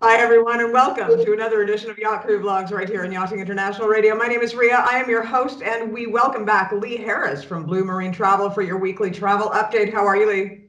Hi, everyone, and welcome to another edition of Yacht Crew Vlogs right here on Yachting International Radio. My name is Ria. I am your host, and we welcome back Lee Harris from Blue Marine Travel for your weekly travel update. How are you, Lee?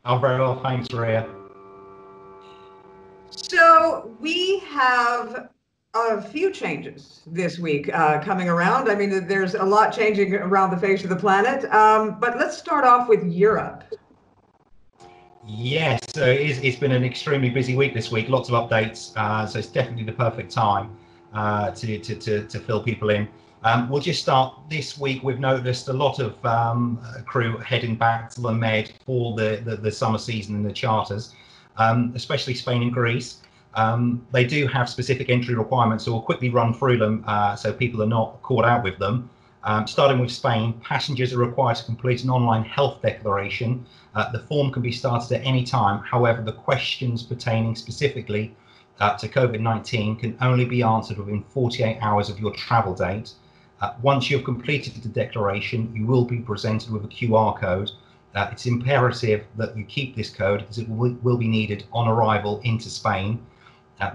I'm very well, thanks, Ria. So we have a few changes this week coming around. I mean, there's a lot changing around the face of the planet, but let's start off with Europe. Yes, so it's been an extremely busy week this week, lots of updates, so it's definitely the perfect time to fill people in. We'll just start this week. We've noticed a lot of crew heading back to the Med for the summer season in the charters, especially Spain and Greece. They do have specific entry requirements, so we'll quickly run through them so people are not caught out with them. Starting with Spain, passengers are required to complete an online health declaration. The form can be started at any time. However, the questions pertaining specifically to COVID-19 can only be answered within 48 hours of your travel date. Once you've completed the declaration, you will be presented with a QR code. It's imperative that you keep this code as it will be needed on arrival into Spain.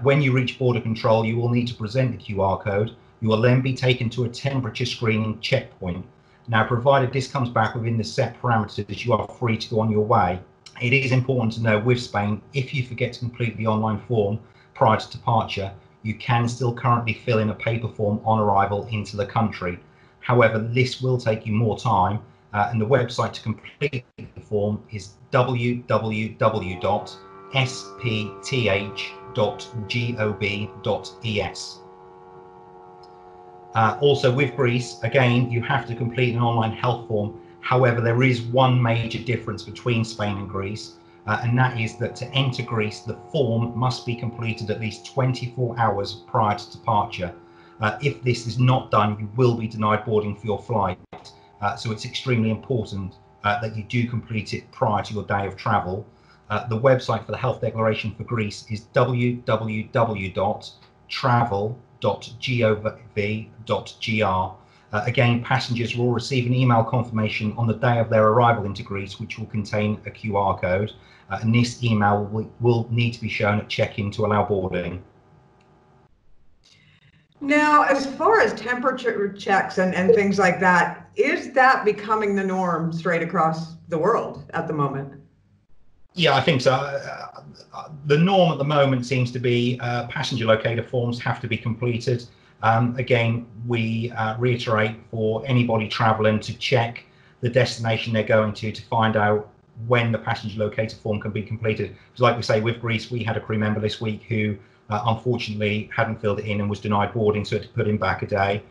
When you reach border control, you will need to present the QR code. You will then be taken to a temperature screening checkpoint. Now, provided this comes back within the set parameters, you are free to go on your way. It is important to know with Spain, if you forget to complete the online form prior to departure, you can still currently fill in a paper form on arrival into the country. However, this will take you more time, and the website to complete the form is www.spth.gov.es. Also with Greece, again, you have to complete an online health form. However, there is one major difference between Spain and Greece, and that is that to enter Greece, the form must be completed at least 24 hours prior to departure. If this is not done, you will be denied boarding for your flight. So it's extremely important that you do complete it prior to your day of travel. The website for the health declaration for Greece is www.travel.gov.gr. Again, passengers will receive an email confirmation on the day of their arrival into Greece, which will contain a QR code, and this email will need to be shown at check-in to allow boarding. Now, as far as temperature checks and things like that, is that becoming the norm straight across the world at the moment? Yeah, I think so. The norm at the moment seems to be passenger locator forms have to be completed. Again, we reiterate for anybody traveling to check the destination they're going to find out when the passenger locator form can be completed. Because like we say, with Greece, we had a crew member this week who unfortunately hadn't filled it in and was denied boarding, so had to put him back a day.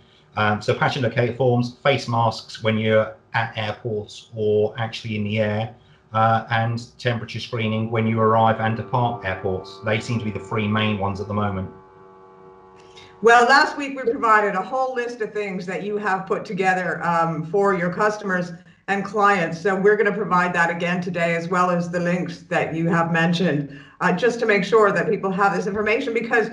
So passenger locator forms, face masks when you're at airports or actually in the air, and temperature screening when you arrive and depart airports. They seem to be the three main ones at the moment. Well, last week we provided a whole list of things that you have put together for your customers and clients. So we're going to provide that again today, as well as the links that you have mentioned, just to make sure that people have this information, because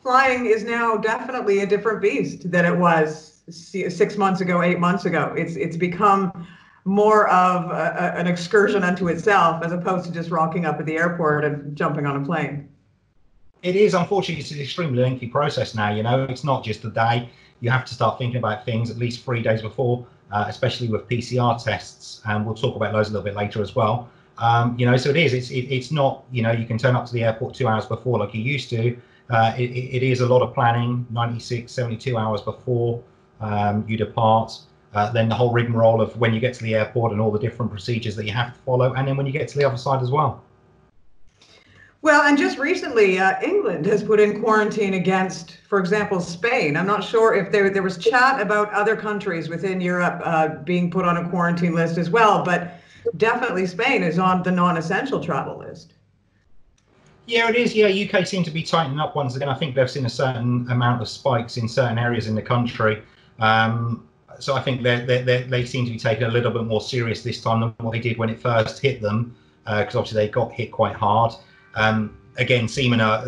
flying is now definitely a different beast than it was 6 months ago, 8 months ago. It's become more of an excursion unto itself, as opposed to just rocking up at the airport and jumping on a plane. It is, unfortunately, it's an extremely lengthy process now. You know, it's not just a day. You have to start thinking about things at least 3 days before, especially with PCR tests, and we'll talk about those a little bit later as well. You know, so it's not, you know, you can turn up to the airport 2 hours before like you used to. It is a lot of planning, 96, 72 hours before you depart. Then the whole rigmarole of when you get to the airport and all the different procedures that you have to follow, and then when you get to the other side as well. Well, and just recently, England has put in quarantine against, for example, Spain. I'm not sure if there was chat about other countries within Europe being put on a quarantine list as well, but definitely Spain is on the non-essential travel list. Yeah, it is. Yeah, UK seem to be tightening up once again. I think they've seen a certain amount of spikes in certain areas in the country. So I think they seem to be taking a little bit more serious this time than what they did when it first hit them, because obviously they got hit quite hard. Again, seamen are,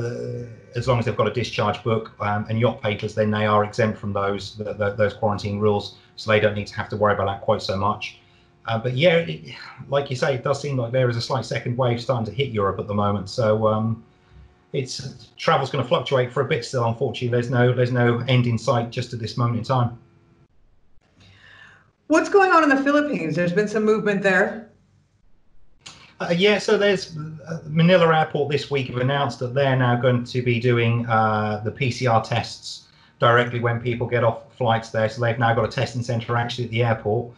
as long as they've got a discharge book and yacht papers, then they are exempt from those quarantine rules, so they don't need to have to worry about that quite so much. But yeah, like you say, it does seem like there is a slight second wave starting to hit Europe at the moment. So it's travel's going to fluctuate for a bit still. Unfortunately, there's no end in sight just at this moment in time. What's going on in the Philippines? There's been some movement there. Yeah, so there's Manila Airport this week have announced that they're now going to be doing the PCR tests directly when people get off flights there. So they've now got a testing centre actually at the airport.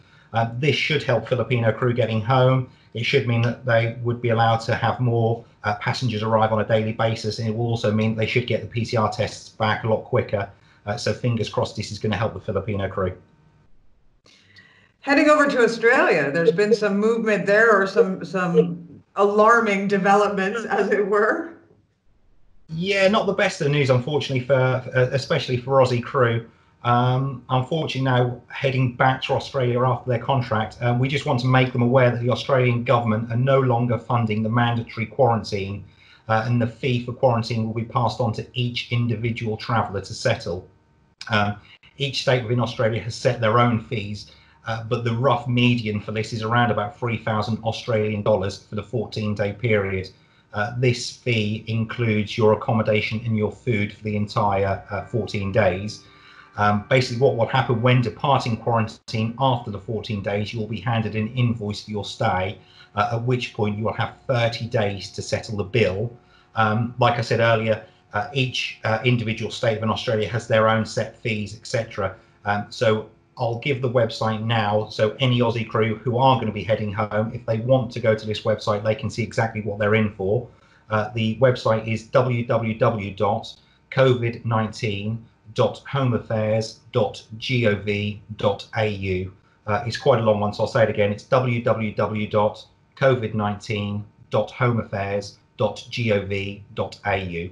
This should help Filipino crew getting home. It should mean that they would be allowed to have more passengers arrive on a daily basis, and it will also mean they should get the PCR tests back a lot quicker. So fingers crossed this is going to help the Filipino crew. Heading over to Australia, there's been some movement there, or some alarming developments, as it were. Yeah, not the best of the news, unfortunately, especially for Aussie crew. Unfortunately, now heading back to Australia after their contract, we just want to make them aware that the Australian government are no longer funding the mandatory quarantine, and the fee for quarantine will be passed on to each individual traveller to settle. Each state within Australia has set their own fees. But the rough median for this is around about 3,000 Australian dollars for the 14-day period. This fee includes your accommodation and your food for the entire 14 days. Basically, what will happen when departing quarantine after the 14 days, you will be handed an invoice for your stay, at which point you will have 30 days to settle the bill. Like I said earlier, each individual state in Australia has their own set fees, etc. So I'll give the website now, so any Aussie crew who are going to be heading home, if they want to go to this website, they can see exactly what they're in for. The website is www.covid19.homeaffairs.gov.au. It's quite a long one, so I'll say it again. It's www.covid19.homeaffairs.gov.au.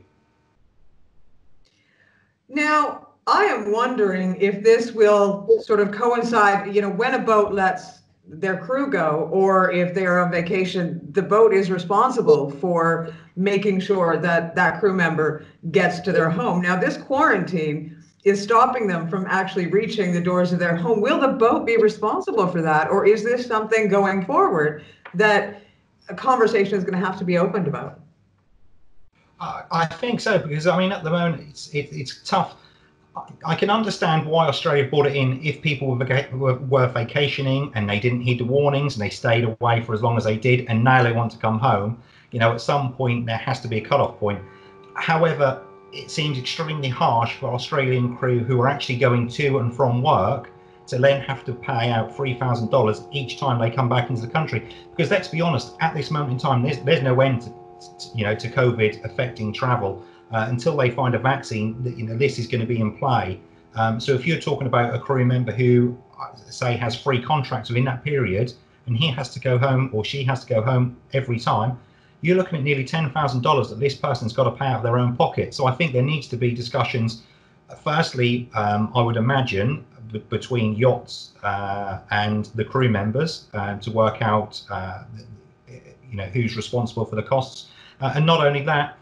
Now, I am wondering if this will sort of coincide, when a boat lets their crew go, or if they're on vacation, the boat is responsible for making sure that that crew member gets to their home. Now, this quarantine is stopping them from actually reaching the doors of their home. Will the boat be responsible for that? Or is this something going forward that a conversation is going to have to be opened about? I think so, because I mean, at the moment, it's tough. I can understand why Australia brought it in if people were vacationing and they didn't heed the warnings and they stayed away for as long as they did, and now they want to come home. At some point there has to be a cut-off point. However, it seems extremely harsh for Australian crew who are actually going to and from work to then have to pay out $3,000 each time they come back into the country. Because let's be honest, at this moment in time, there's no end to COVID affecting travel. Until they find a vaccine, this is going to be in play. So if you're talking about a crew member who, say, has free contracts within that period, and he has to go home or she has to go home every time, you're looking at nearly $10,000 that this person's got to pay out of their own pocket. So I think there needs to be discussions. Firstly, I would imagine between yachts and the crew members to work out, who's responsible for the costs, and not only that.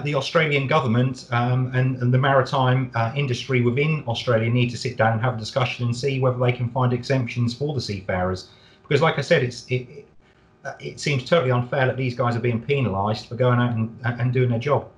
The Australian government and the maritime industry within Australia need to sit down and have a discussion and see whether they can find exemptions for the seafarers. Because like I said, it seems totally unfair that these guys are being penalised for going out and doing their job.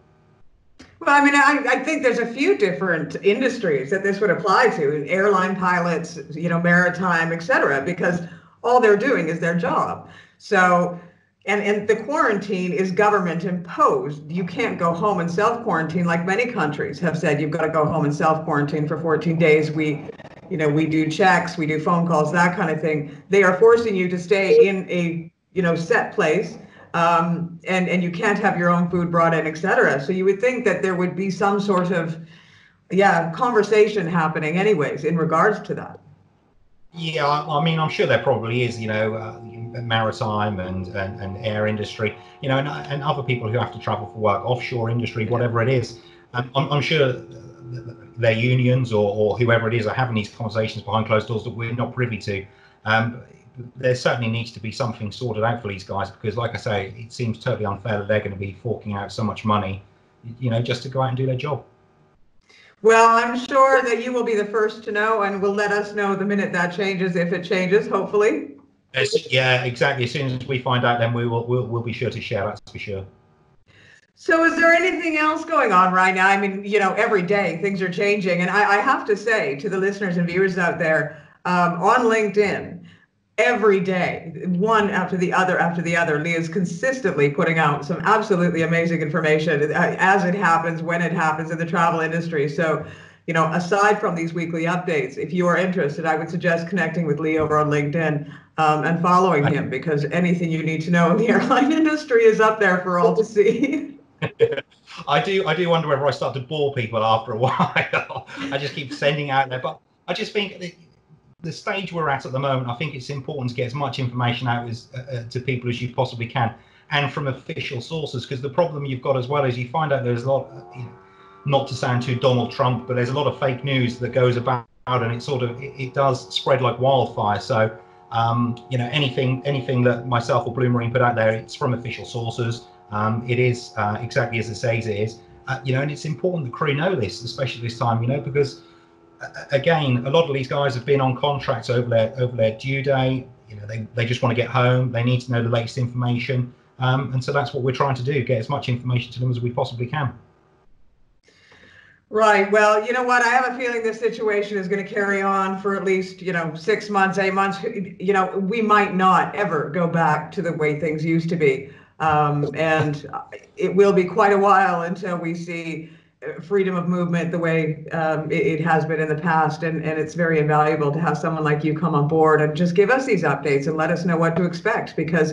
Well, I mean, I think there's a few different industries that this would apply to: airline pilots, maritime, etc., because all they're doing is their job. So. And the quarantine is government imposed. You can't go home and self-quarantine like many countries have said. You've got to go home and self-quarantine for 14 days. We do checks, we do phone calls, that kind of thing. They are forcing you to stay in a set place, and you can't have your own food brought in, etc. So you would think that there would be some sort of conversation happening anyways in regards to that. Yeah, I mean, I'm sure there probably is, maritime and air industry, and other people who have to travel for work, offshore industry, whatever it is. I'm sure their unions or whoever it is are having these conversations behind closed doors that we're not privy to. There certainly needs to be something sorted out for these guys, because like I say, it seems totally unfair that they're going to be forking out so much money, just to go out and do their job. Well, I'm sure that you will be the first to know, and will let us know the minute that changes, if it changes, hopefully. Yeah, exactly. As soon as we find out, then we'll be sure to share, that's for sure. So is there anything else going on right now? I mean, every day things are changing. And I have to say to the listeners and viewers out there, on LinkedIn, every day, one after the other, Leah's consistently putting out some absolutely amazing information as it happens, when it happens in the travel industry. So, aside from these weekly updates, if you are interested, I would suggest connecting with Lee over on LinkedIn and following him, because anything you need to know in the airline industry is up there for all to see. I do wonder whether I start to bore people after a while. I just keep sending out there, but I just think the stage we're at the moment, I think it's important to get as much information out to people as you possibly can, and from official sources, because the problem you've got as well is you find out there's a lot, not to sound too Donald Trump, but there's a lot of fake news that goes about, and it does spread like wildfire. So anything that myself or Blue Marine put out there, it's from official sources. It is exactly as it says it is, and it's important the crew know this, especially this time, because again, a lot of these guys have been on contracts over their due date. They just want to get home. They need to know the latest information, and so that's what we're trying to do: get as much information to them as we possibly can. Right. Well, you know what? I have a feeling this situation is going to carry on for at least, 6 months, 8 months. We might not ever go back to the way things used to be. And it will be quite a while until we see freedom of movement the way it has been in the past. And it's very invaluable to have someone like you come on board and just give us these updates and let us know what to expect, because,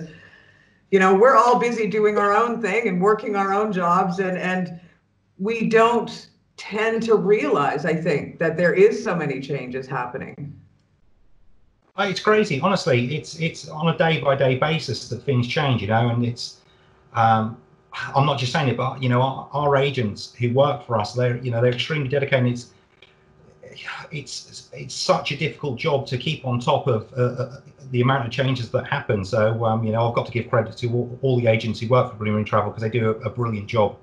we're all busy doing our own thing and working our own jobs, and we don't tend to realize, I think, that there is so many changes happening. It's crazy, honestly. It's on a day-by-day basis that things change, and it's I'm not just saying it, but our agents who work for us, they're extremely dedicated. It's such a difficult job to keep on top of the amount of changes that happen. So I've got to give credit to all the agents who work for Blue Marine Travel, because they do a brilliant job.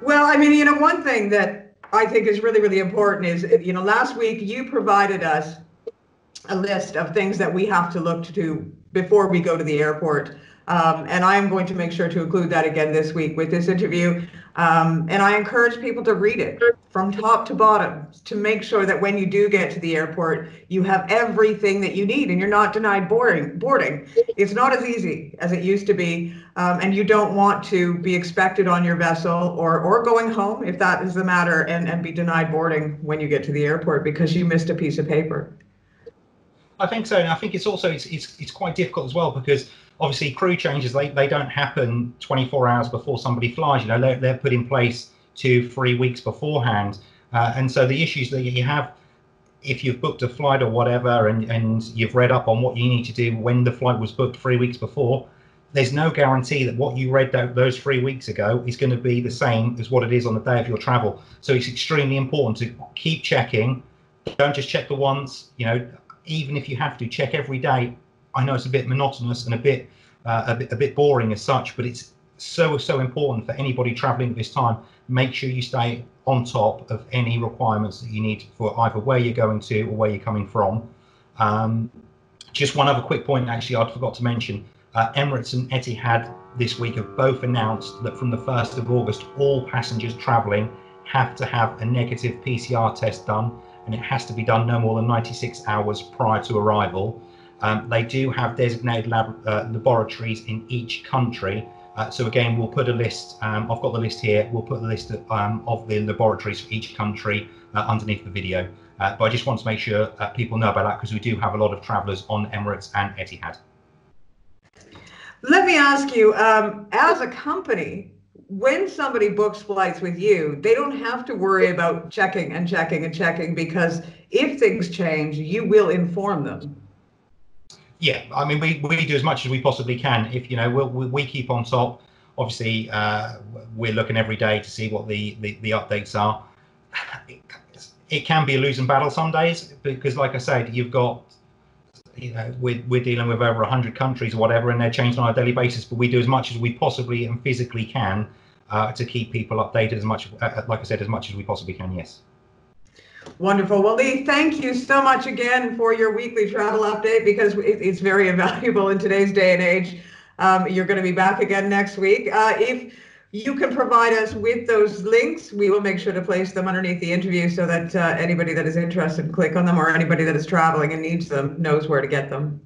Well, I mean, one thing that I think is really, really important is, last week you provided us a list of things that we have to look to before we go to the airport. And I'm going to make sure to include that again this week with this interview. And I encourage people to read it from top to bottom to make sure that when you do get to the airport, you have everything that you need and you're not denied boarding. It's not as easy as it used to be. And you don't want to be expected on your vessel or going home, if that is the matter, and be denied boarding when you get to the airport because you missed a piece of paper. I think so, and I think it's also it's quite difficult as well, because obviously crew changes, they don't happen 24 hours before somebody flies. They're put in place 2-3 weeks beforehand, and so the issues that you have if you've booked a flight or whatever, and you've read up on what you need to do when the flight was booked 3 weeks before, there's no guarantee that what you read those 3 weeks ago is going to be the same as what it is on the day of your travel. So it's extremely important to keep checking. Don't just check the once. Even if you have to check every day. I know it's a bit monotonous and a bit boring as such, but it's so important for anybody traveling at this time. Make sure you stay on top of any requirements that you need for either where you're going to or where you're coming from. Just one other quick point, actually, I forgot to mention. Emirates and Etihad this week have both announced that from the 1st of August, all passengers traveling have to have a negative PCR test done, and it has to be done no more than 96 hours prior to arrival. They do have designated laboratories in each country. So again, we'll put a list, I've got the list here, we'll put the list of the laboratories for each country underneath the video. But I just want to make sure people know about that, because we do have a lot of travellers on Emirates and Etihad. Let me ask you, as a company, when somebody books flights with you, they don't have to worry about checking and checking and checking, because if things change, you will inform them. Yeah, I mean, we do as much as we possibly can. If we keep on top. Obviously, we're looking every day to see what the updates are. It can be a losing battle some days, because, like I said, you've got, we're dealing with over 100 countries or whatever, and they're changing on a daily basis. But we do as much as we possibly and physically can to keep people updated as much, like I said, as much as we possibly can. Yes. Wonderful. Well, Lee, thank you so much again for your weekly travel update, because it's very invaluable in today's day and age. You're going to be back again next week. If you can provide us with those links, we will make sure to place them underneath the interview so that anybody that is interested can click on them, or anybody that is traveling and needs them knows where to get them.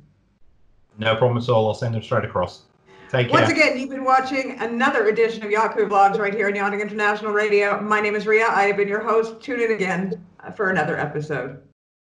No problem at all. I'll send them straight across. Take care. Once again, you've been watching another edition of Yacht Crew Vlogs right here on Yachting International Radio. My name is Ria. I have been your host. Tune in again for another episode.